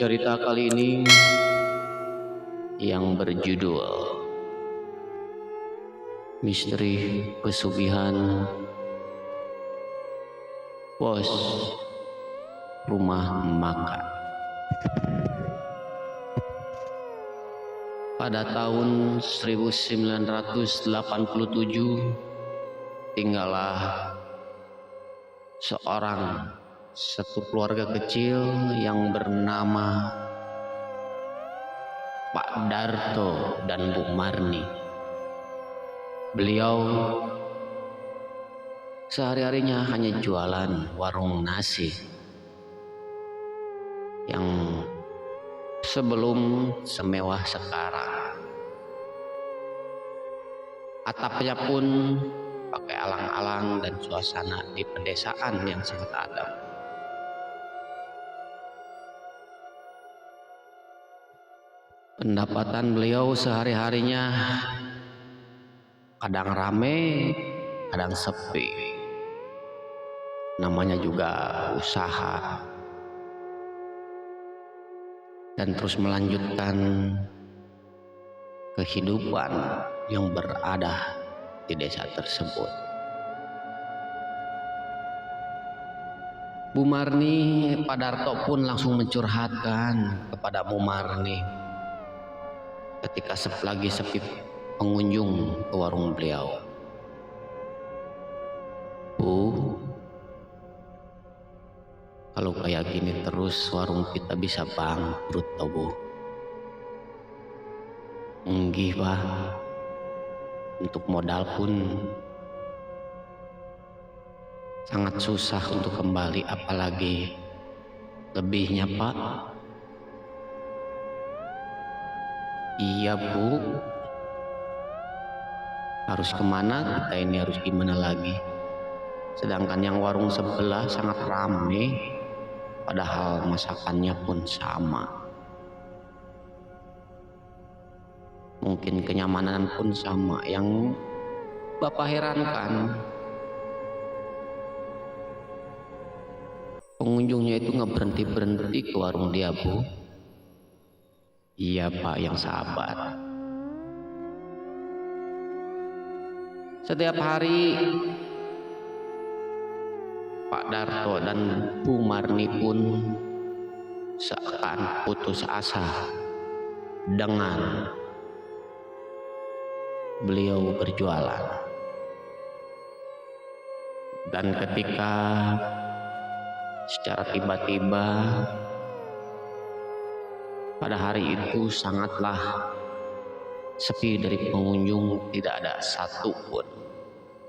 Cerita kali ini yang berjudul Misteri Pesugihan Pos Rumah Makan. Pada tahun 1987 tinggallah satu keluarga kecil yang bernama Pak Darto dan Bu Marni. Beliau sehari-harinya hanya jualan warung nasi yang sebelum semewah sekarang. Atapnya pun pakai alang-alang dan suasana di pedesaan yang sangat adem. Pendapatan beliau sehari-harinya kadang rame, kadang sepi. Namanya juga usaha. Dan terus melanjutkan kehidupan yang berada di desa tersebut. Bu Marni, Pak Darto pun langsung mencurhatkan kepada Bu Marni ketika lagi sepi pengunjung ke warung beliau. Bu, kalau kayak gini terus warung kita bisa bangkrut toh Bu. Enggih Pak, untuk modal pun sangat susah untuk kembali, apalagi lebihnya Pak. Iya Bu, harus kemana kita ini, harus gimana lagi? Sedangkan yang warung sebelah sangat ramai, padahal masakannya pun sama. Mungkin kenyamanan pun sama. Yang Bapak herankan, pengunjungnya itu nggak berhenti ke warung dia Bu. Iya Pak, yang sabar. Setiap hari Pak Darto dan Bu Marni pun seakan putus asa dengan beliau berjualan. Dan ketika secara tiba-tiba pada hari itu sangatlah sepi dari pengunjung, tidak ada satupun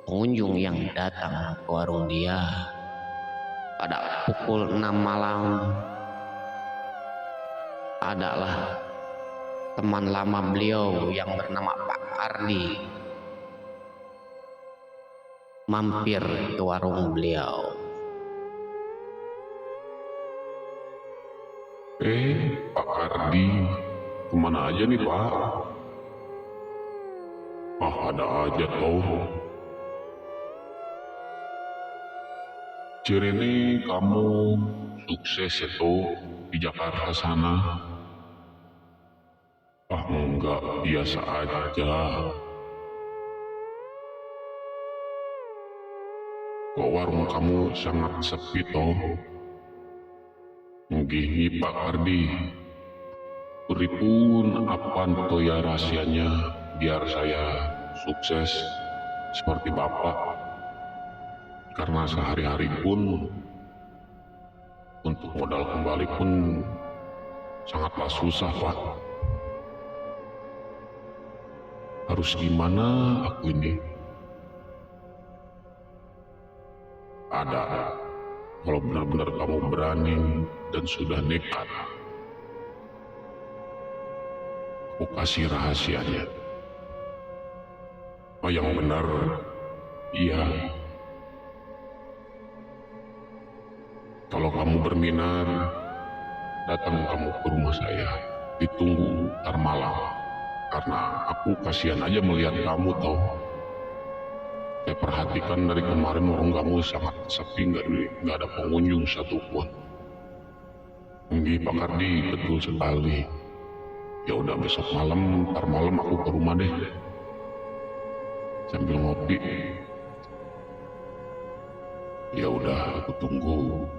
pengunjung yang datang ke warung dia. Pada pukul 6 malam adalah teman lama beliau yang bernama Pak Ardi mampir ke warung beliau. Pak Ardi, kemana aja nih Pak? Ada aja toh. Cirene kamu sukses itu di Jakarta sana? Enggak, biasa aja. Kok warung kamu sangat sepi toh? Nggih Pak Ardi, beripun apaan to ya rahasianya biar saya sukses seperti Bapak? Karena sehari-hari pun untuk modal kembali pun sangatlah susah Pak. Harus gimana aku ini? Ada, kalau benar-benar kamu berani dan sudah nekat, aku kasih rahasianya. Yang benar, iya. Kalau kamu berminat, datang kamu ke rumah saya. Ditunggu ntar malam. Karena aku kasihan aja melihat kamu toh. Saya perhatikan dari kemarin warung kamu sangat sepi, nggak ada pengunjung satupun. Nggih Pak Kardi, betul sekali. Ya udah besok malam, ntar malam aku ke rumah deh. Sambil ngopi. Ya udah, aku tunggu.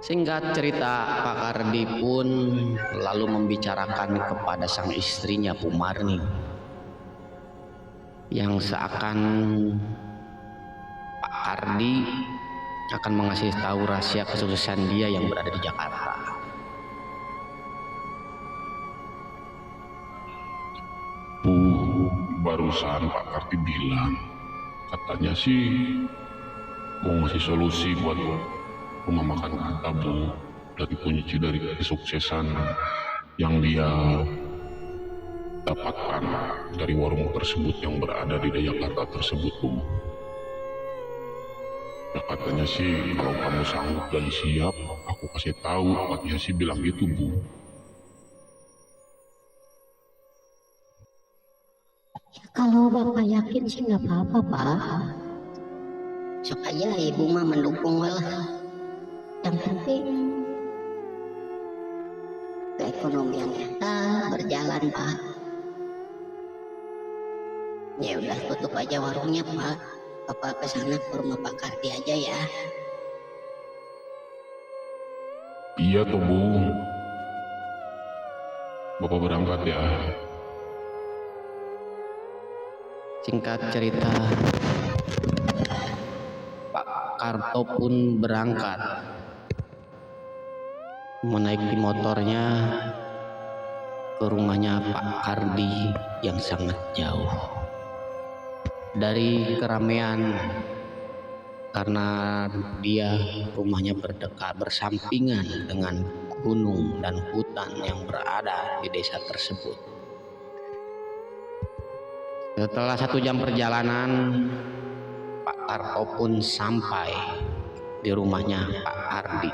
Singkat cerita, Pak Kardi pun lalu membicarakan kepada sang istrinya Bu Marni, yang seakan Pak Kardi akan mengasih tahu rahasia kesuksesan dia yang berada di Jakarta. Bu, barusan Pak Kardi bilang, katanya sih mau ngasih solusi buat rumah makan kita Bu, dari kunci dari kesuksesan yang dia dapatkan dari warung tersebut yang berada di Jakarta tersebut Bu. Ya katanya sih kalau kamu sanggup dan siap, aku kasih tahu. Katanya sih bilang gitu Bu. Kalau Bapak yakin sih nggak apa-apa, Pak. Sok aja Ibu mah mendukung lah. Yang penting keekonomian kita berjalan, Pak. Ya udah tutup aja warungnya, Pak. Bapak kesana ke rumah Pak Kardi aja ya. Iya toh Bu. Bapak berangkat ya. Singkat cerita, Pak Karto pun berangkat, menaiki motornya ke rumahnya Pak Kardi yang sangat jauh dari keramaian, karena dia rumahnya bersampingan dengan gunung dan hutan yang berada di desa tersebut. Setelah 1 jam perjalanan, Pak Karto pun sampai di rumahnya Pak Kardi.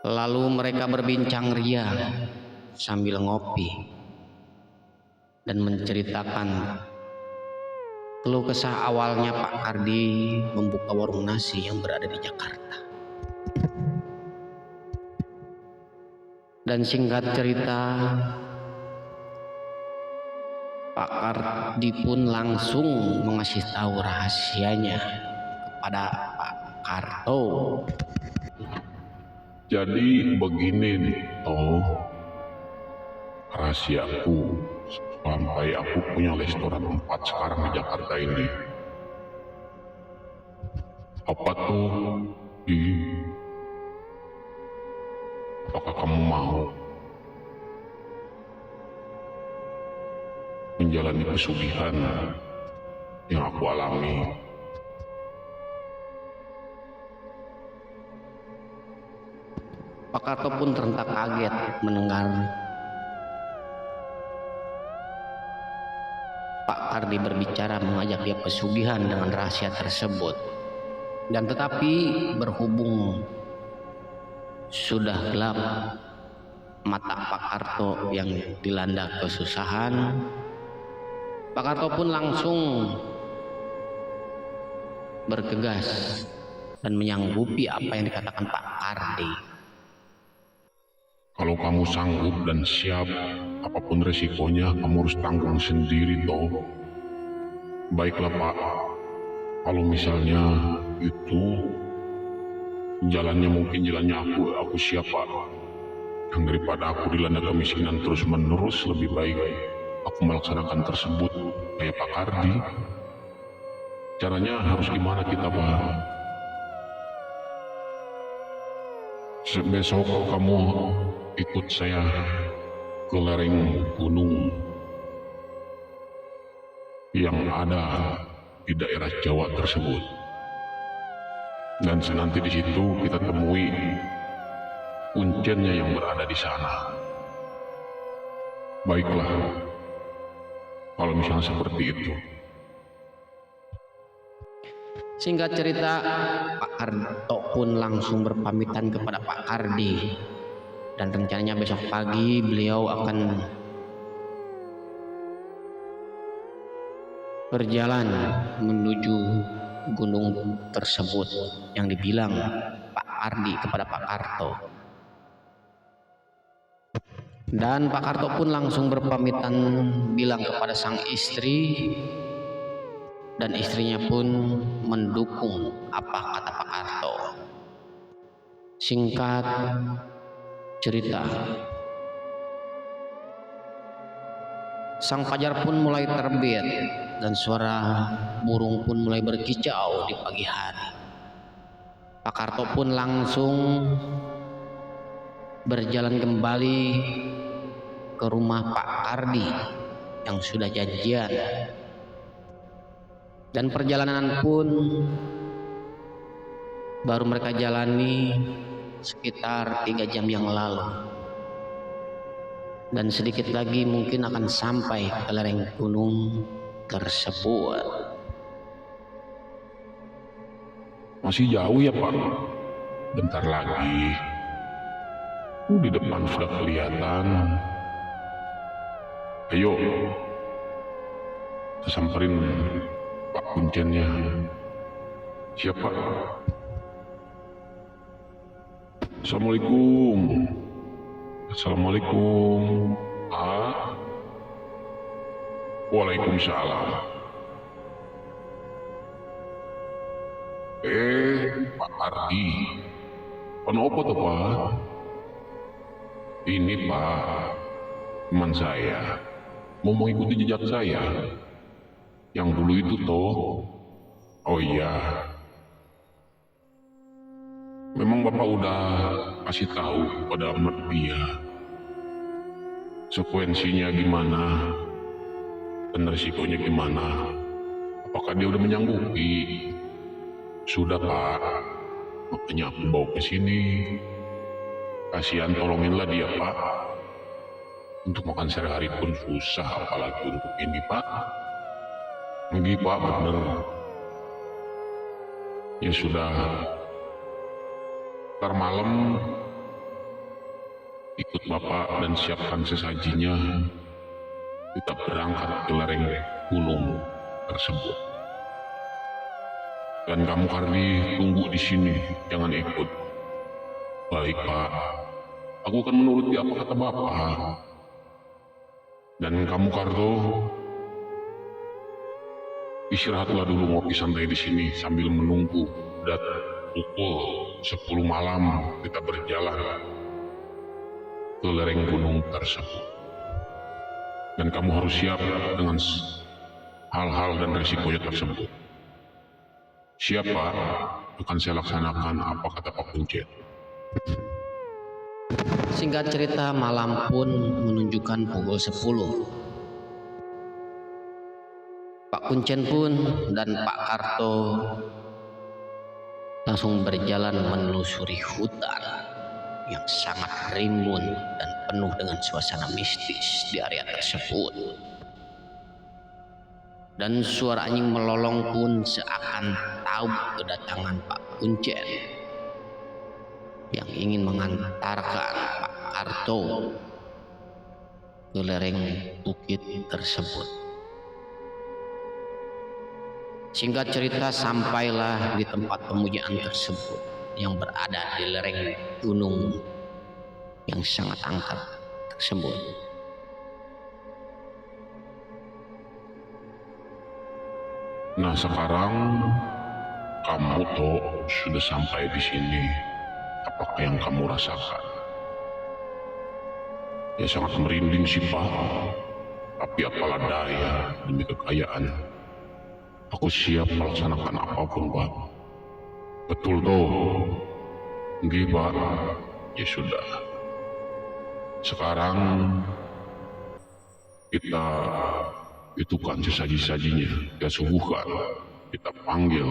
Lalu mereka berbincang ria sambil ngopi dan menceritakan keluh kesah awalnya Pak Kardi membuka warung nasi yang berada di Jakarta. Dan singkat cerita, Pak Kardi pun langsung mengasih tahu rahasianya kepada Pak Karto. Jadi begini nih toh rahasiaku sampai aku punya restoran 4 sekarang di Jakarta ini. Apa tuh? Apakah kamu mau menjalani pesugihan yang aku alami? Pak Karto pun terhentak kaget mendengar Pak Kardi berbicara mengajak dia pesugihan dengan rahasia tersebut. Dan tetapi berhubung sudah gelap mata Pak Karto yang dilanda kesusahan, Pak Karto pun langsung bergegas dan menyanggupi apa yang dikatakan Pak Kardi. Kalau kamu sanggup dan siap, apapun resikonya kamu harus tanggung sendiri toh. Baiklah Pak, kalau misalnya itu jalannya mungkin jalannya aku siap Pak. Yang daripada aku dilanda kemiskinan terus menerus, lebih baik aku melaksanakan tersebut kayak Pak Kardi. Caranya harus gimana kita Pak? Besok kamu ikut saya ke lereng gunung yang ada di daerah Jawa tersebut, dan nanti di situ kita temui kuncinya yang berada di sana. Baiklah, kalau misalnya seperti itu. Singkat cerita, Pak Karto pun langsung berpamitan kepada Pak Kardi, dan rencananya besok pagi beliau akan berjalan menuju gunung tersebut yang dibilang Pak Ardi kepada Pak Karto. Dan Pak Karto pun langsung berpamitan bilang kepada sang istri, dan istrinya pun mendukung apa kata Pak Karto. Singkat cerita, sang fajar pun mulai terbit dan suara burung pun mulai berkicau di pagi hari. Pak Karto pun langsung berjalan kembali ke rumah Pak Ardi yang sudah janjian. Dan perjalanan pun baru mereka jalani sekitar 3 jam yang lalu. Dan sedikit lagi mungkin akan sampai ke lereng gunung tersebut. Masih jauh ya Pak? Bentar lagi. Di depan sudah kelihatan. Ayo, kita samperin Pak Kuncennya. Siapa? Assalamualaikum. Assalamualaikum. Waalaikumsalam. Pak Ardi. Kenapa tuh Pak? Ini Pak, teman saya mau mengikuti jejak saya yang dulu itu toh. Oh iya, memang Bapak udah kasih tahu pada amat dia sekuensinya gimana dan resikonya gimana. Apakah dia udah menyanggupi? Sudah Pak, makanya aku bawa ke sini. Kasihan, tolonginlah dia Pak. Untuk makan sehari-hari pun susah, apalagi untuk ini Pak. Nggih Pak, bener. Ya sudah, ntar malam ikut Bapak dan siapkan sesajinya. Kita berangkat ke lereng gunung tersebut. Dan kamu Kardi tunggu di sini, jangan ikut. Baik Pak, aku akan menuruti apa kata Bapak. Dan kamu Karto, istirahatlah dulu, ngopi santai di sini sambil menunggu. Dan pukul 10 malam kita berjalan ke lereng gunung tersebut. Dan kamu harus siap dengan hal-hal dan resikonya tersebut. Siapa akan saya laksanakan apa kata Pak Kuncen. Singkat cerita, malam pun menunjukkan pukul 10. Pak Kuncen pun dan Pak Karto langsung berjalan menelusuri hutan yang sangat rimbun dan penuh dengan suasana mistis di area tersebut. Dan suara anjing melolong pun seakan tahu kedatangan Pak Kuncen yang ingin mengantarkan Pak Karto ke lereng bukit tersebut. Singkat cerita, sampailah di tempat pemujaan tersebut yang berada di lereng gunung yang sangat angker tersebut. Nah sekarang kamu toh sudah sampai di sini. Apakah yang kamu rasakan? Ya sangat merinding sih Pak. Tapi apalah daya, demi kekayaan aku siap melaksanakan apapun Pak. Betul toh? Nggih Pak. Ya sudah. Sekarang kita itukan sesaji-sajinya, kita suguhkan, kita panggil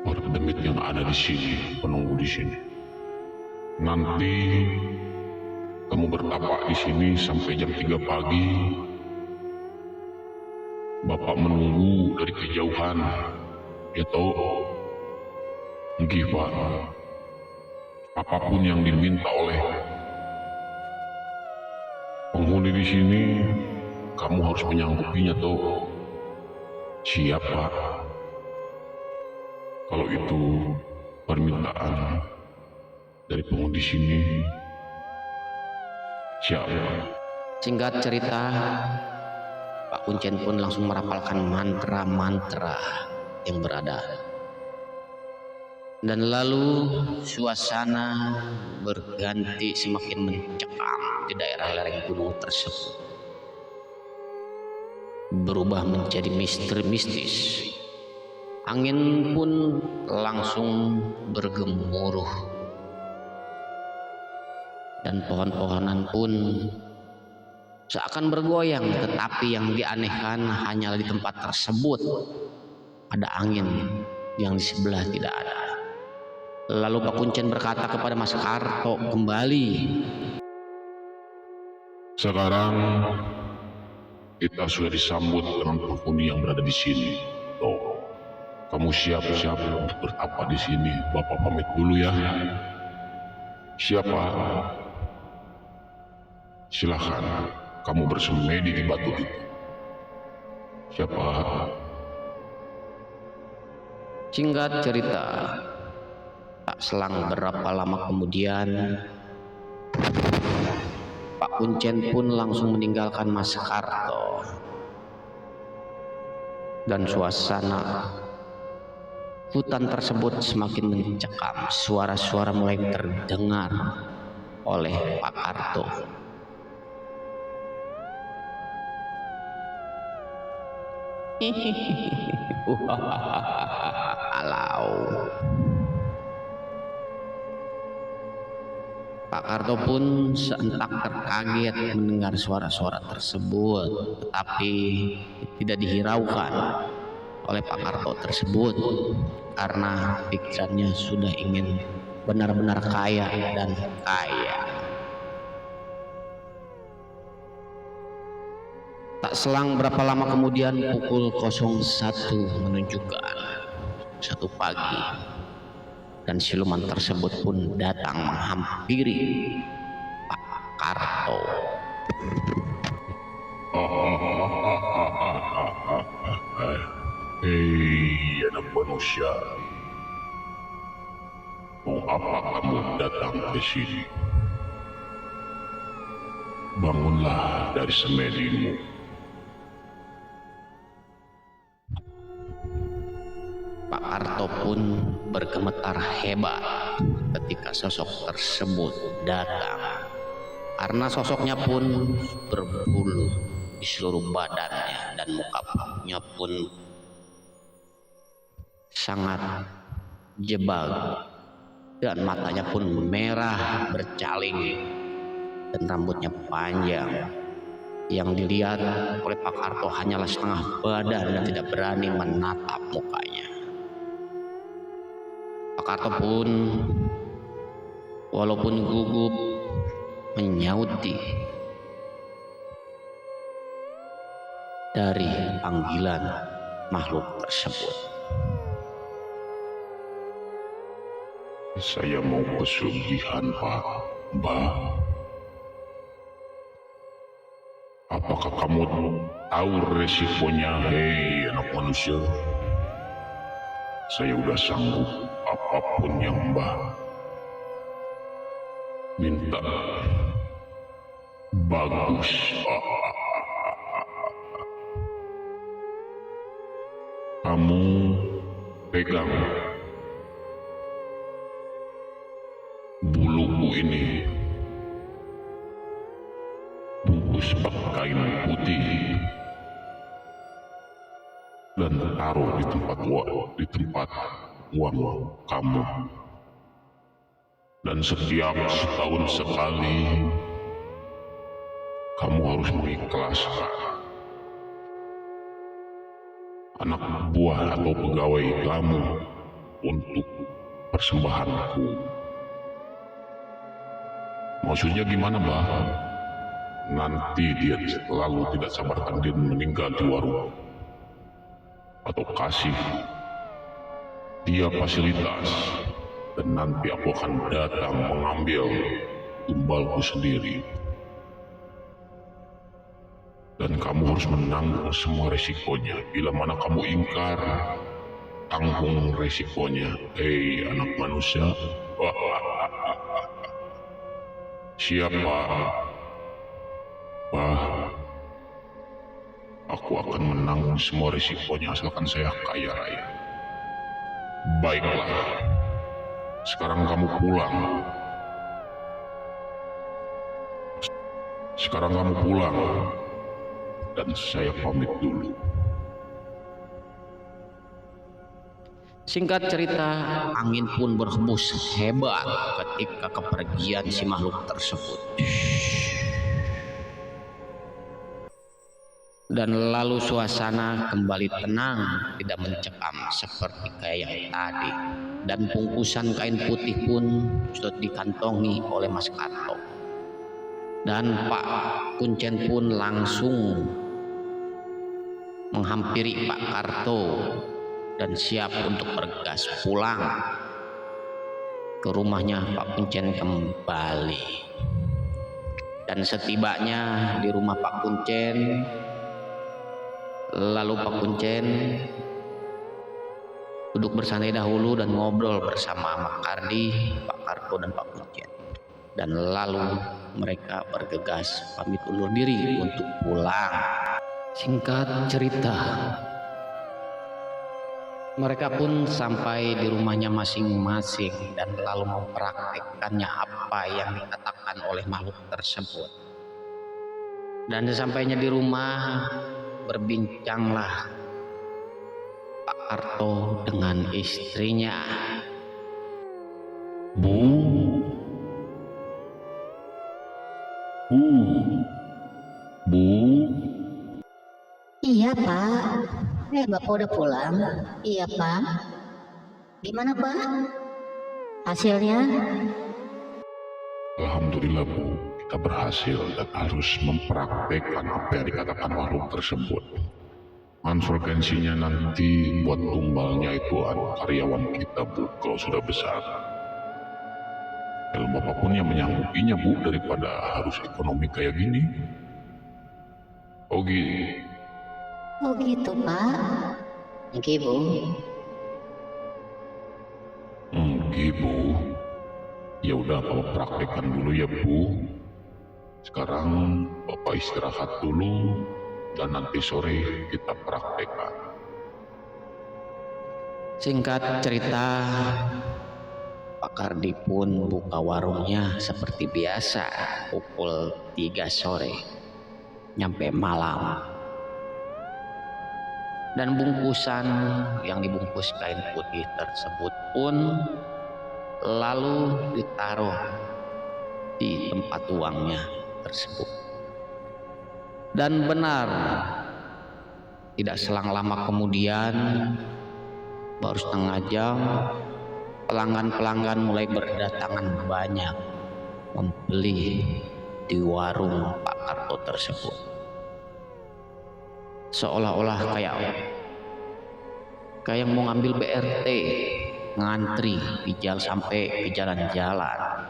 para demit yang ada di sini, penunggu di sini. Nanti kamu bertapak di sini sampai jam 3 pagi. Bapak menunggu dari kejauhan. Ya toh? Nggih Pak. Apapun yang diminta oleh penghuni di sini, kamu harus menyanggupinya toh. Siap, Pak. Kalau itu permintaan dari penghuni sini, siap. Singkat cerita, Pak Kuncen pun langsung merapalkan mantra-mantra yang berada. Dan lalu suasana berganti semakin mencekam di daerah lereng gunung tersebut. Berubah menjadi misteri mistis. Angin pun langsung bergemuruh. Dan pohon-pohonan pun seakan bergoyang, tetapi yang dianehkan hanyalah di tempat tersebut ada angin yang di sebelah tidak ada. Lalu Pak Kuncen berkata kepada Mas Karto kembali, Sekarang kita sudah disambut dengan penghuni yang berada di sini. Toh, kamu siap-siap untuk bertapa di sini. Bapak pamit dulu ya. Siapa? Silakan kamu bersemedi di batu itu. Siapa? singkat cerita, tak selang berapa lama kemudian, Pak Kuncen pun langsung meninggalkan Mas Karto. Dan suasana hutan tersebut semakin mencekam. Suara-suara mulai terdengar oleh Pak Karto. Alau. Pak Karto pun seentak terkaget mendengar suara-suara tersebut, tetapi tidak dihiraukan oleh Pak Karto tersebut karena pikirannya sudah ingin benar-benar kaya dan kaya. Tak selang berapa lama kemudian pukul 01 menunjukkan 1 pagi. Dan siluman tersebut pun datang menghampiri Pak Karto. Hei anak manusia, mau apa kamu datang ke sini? Bangunlah dari semedimu. Pak Karto pun bergemetar hebat ketika sosok tersebut datang, karena sosoknya pun berbulu di seluruh badannya dan mukanya pun sangat jebak dan matanya pun merah bercaling dan rambutnya panjang. Yang dilihat oleh Pak Karto hanyalah setengah badan dan tidak berani menatap mukanya. Pak Karto pun walaupun gugup menyauti dari panggilan makhluk tersebut. Saya mau pesugihan, Pak. Mbak, apakah kamu tahu resikonya? Hei anak manusia, saya udah sanggup apapun yang Mbak minta. Bagus. Kamu pegang buluku ini, bungkus pakai kain putih dan taruh di tempat uang kamu. Dan setiap setahun sekali kamu harus mengikhlaskan anak buah atau pegawai kamu untuk persembahanku. Maksudnya gimana, Mbak? Nanti dia selalu tidak sabarkan diri meninggal di warung atau kasih dia fasilitas, dan nanti aku akan datang mengambil tumbalku sendiri. Dan kamu harus menanggung semua resikonya. Bila mana kamu ingkar, tanggung resikonya. Hei anak manusia, siapa? Wah, aku akan menanggung semua risikonya asalkan saya kaya raya. Baiklah, sekarang kamu pulang. Sekarang kamu pulang, dan saya pamit dulu. Singkat cerita, angin pun berhembus hebat ketika kepergian si makhluk tersebut. Dan lalu suasana kembali tenang, tidak mencekam seperti kayak yang tadi. Dan bungkusan kain putih pun sudah dikantongi oleh Mas Karto. Dan Pak Kuncen pun langsung menghampiri Pak Karto dan siap untuk bergas pulang ke rumahnya Pak Kuncen kembali. Dan setibanya di rumah Pak Kuncen, lalu Pak Kuncen duduk bersantai dahulu dan ngobrol bersama Mak Kardi, Pak Karto dan Pak Kuncen. Dan lalu mereka bergegas pamit undur diri untuk pulang. Singkat cerita, mereka pun sampai di rumahnya masing-masing dan lalu mempraktikkannya apa yang dikatakan oleh makhluk tersebut. Dan sesampainya di rumah, berbincanglah Pak Karto dengan istrinya. Bu, Bu, Iya Pak. Bapak udah pulang? Iya Pak. Gimana Pak? Hasilnya? Alhamdulillah Bu, kita berhasil dan harus mempraktekkan apa yang dikatakan makhluk tersebut. Konsekuensinya nanti buat tumbalnya itu karyawan kita Bu, kalau sudah besar. Ilmu apapun yang menyanggupinya Bu, daripada harus ekonomi kayak gini. Oh gitu Pak. Oke Bu. Bu. Ya udah, Bapak praktekkan dulu ya Bu. Sekarang Bapak istirahat dulu dan nanti sore kita praktekkan. Singkat cerita, Pak Kardi pun buka warungnya seperti biasa pukul 3 sore nyampe malam. Dan bungkusan yang dibungkus kain putih tersebut pun lalu ditaruh di tempat uangnya tersebut. Dan benar, tidak selang lama kemudian, baru setengah jam, pelanggan-pelanggan mulai berdatangan banyak membeli di warung Pak Karto tersebut. Seolah-olah kayak mau ngambil BRT, ngantri sampai ke jalan-jalan.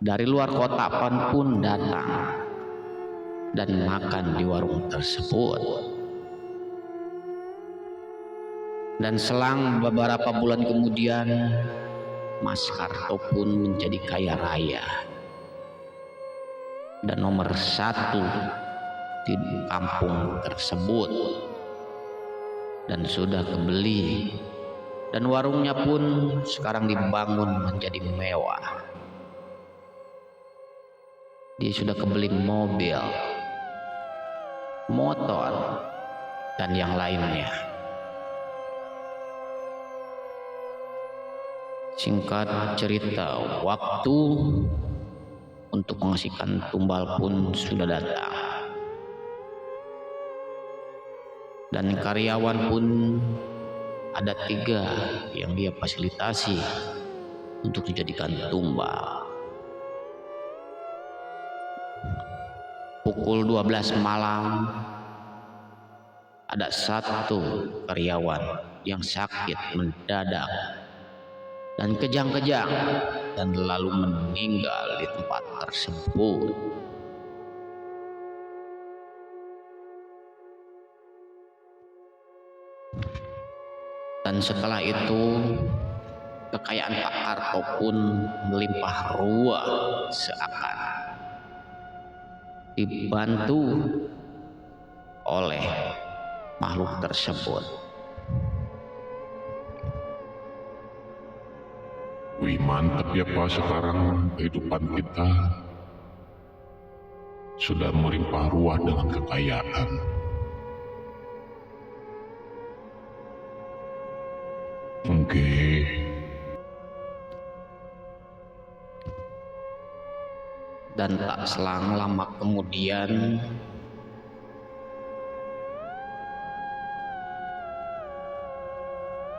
Dari luar kota pun datang dan makan di warung tersebut. Dan selang beberapa bulan kemudian, Mas Karto pun menjadi kaya raya dan nomor 1 di kampung tersebut, dan sudah kebeli, dan warungnya pun sekarang dibangun menjadi mewah. Dia sudah kebeli mobil, motor, dan yang lainnya. Singkat cerita, waktu untuk mengasihkan tumbal pun sudah datang. Dan karyawan pun ada 3 yang dia fasilitasi untuk dijadikan tumbal. Pukul 12 malam, ada 1 karyawan yang sakit mendadak dan kejang-kejang dan lalu meninggal di tempat tersebut. setelah itu kekayaan Pak Karto pun melimpah ruah, seakan dibantu oleh makhluk tersebut. Wih, mantap ya Pak, sekarang kehidupan kita sudah melimpah ruah dengan kekayaan. Oke. Dan tak selang lama kemudian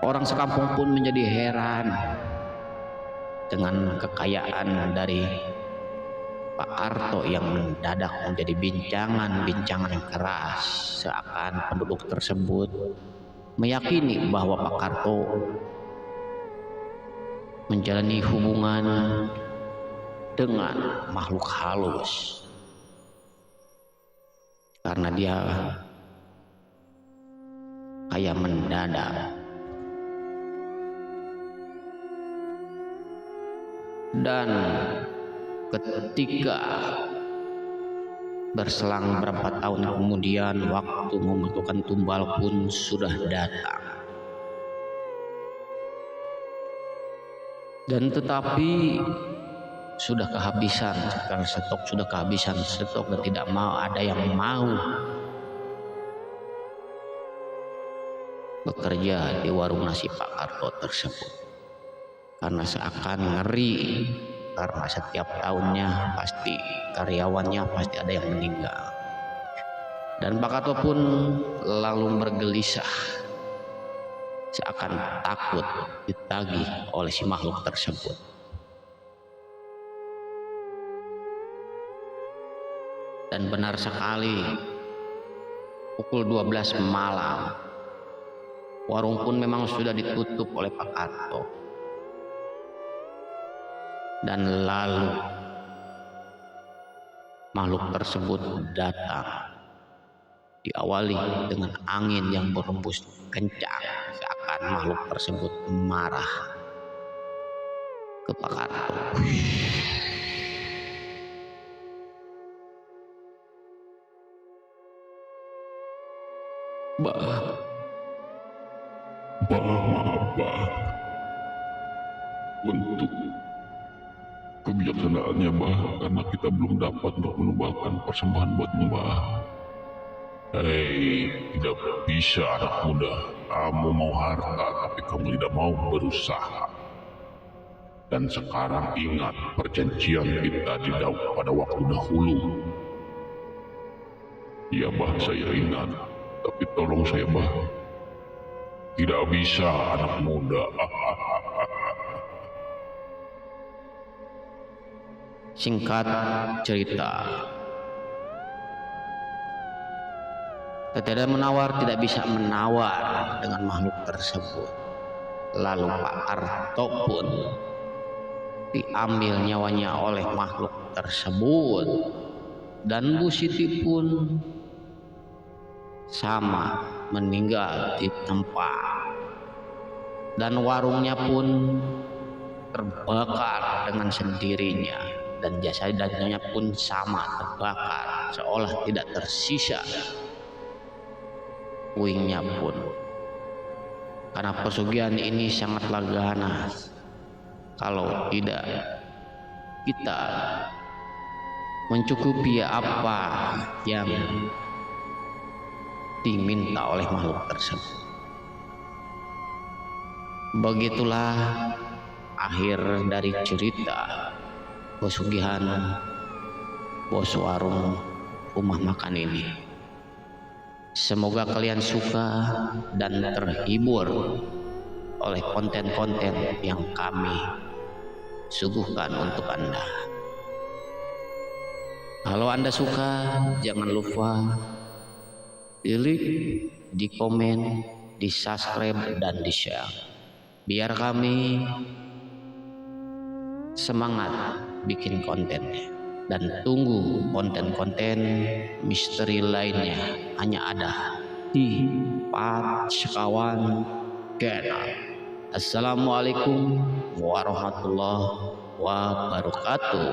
orang sekampung pun menjadi heran dengan kekayaan dari Pak Karto yang mendadak menjadi bincangan keras, seakan penduduk tersebut meyakini bahwa Pak Karto menjalani hubungan dengan makhluk halus karena dia kaya mendadak. Dan ketika berselang beberapa tahun kemudian, waktu membutuhkan tumbal pun sudah datang. Dan tetapi sudah kehabisan, karena stok dan tidak mau ada yang mau bekerja di warung nasi Pak Karto tersebut, karena seakan ngeri, karena setiap tahunnya pasti karyawannya pasti ada yang meninggal. Dan Pak Karto pun lalu bergelisah, seakan takut ditagih oleh si makhluk tersebut. Dan benar sekali, pukul 12 malam, warung pun memang sudah ditutup oleh Pak Karto. Dan lalu makhluk tersebut datang, diawali dengan angin yang berembus kencang, seakan makhluk tersebut marah ke Pak Karto. Maaf Bah, untuk kebijaksanaannya Bah, karena kita belum dapat untuk menumbangkan persembahan buat Mbah. Hei, tidak bisa anak muda. Kamu mau harta tapi kamu tidak mau berusaha. Dan sekarang ingat perjanjian kita pada waktu dahulu. Ya Bah, saya ingat. Tapi tolong saya Bah. Tidak bisa anak muda. Singkat cerita, Teteda menawar tidak bisa menawar dengan makhluk tersebut. Lalu Pak Karto pun diambil nyawanya oleh makhluk tersebut. Dan Bu Siti pun sama, meninggal di tempat. Dan warungnya pun terbakar dengan sendirinya. Dan jasa-jasanya pun sama terbakar, seolah tidak tersisa puingnya pun. Karena pesugihan ini sangatlah ganas. Kalau tidak kita mencukupi apa yang diminta oleh makhluk tersebut. Begitulah akhir dari cerita pesugihan bos warung rumah makan ini. Semoga kalian suka dan terhibur oleh konten-konten yang kami suguhkan untuk Anda. Kalau Anda suka, jangan lupa di like, di komen, di subscribe, dan di share. Biar kami semangat bikin kontennya. Dan tunggu konten-konten misteri lainnya hanya ada di Pat Sekawan channel. Assalamualaikum warahmatullahi wabarakatuh.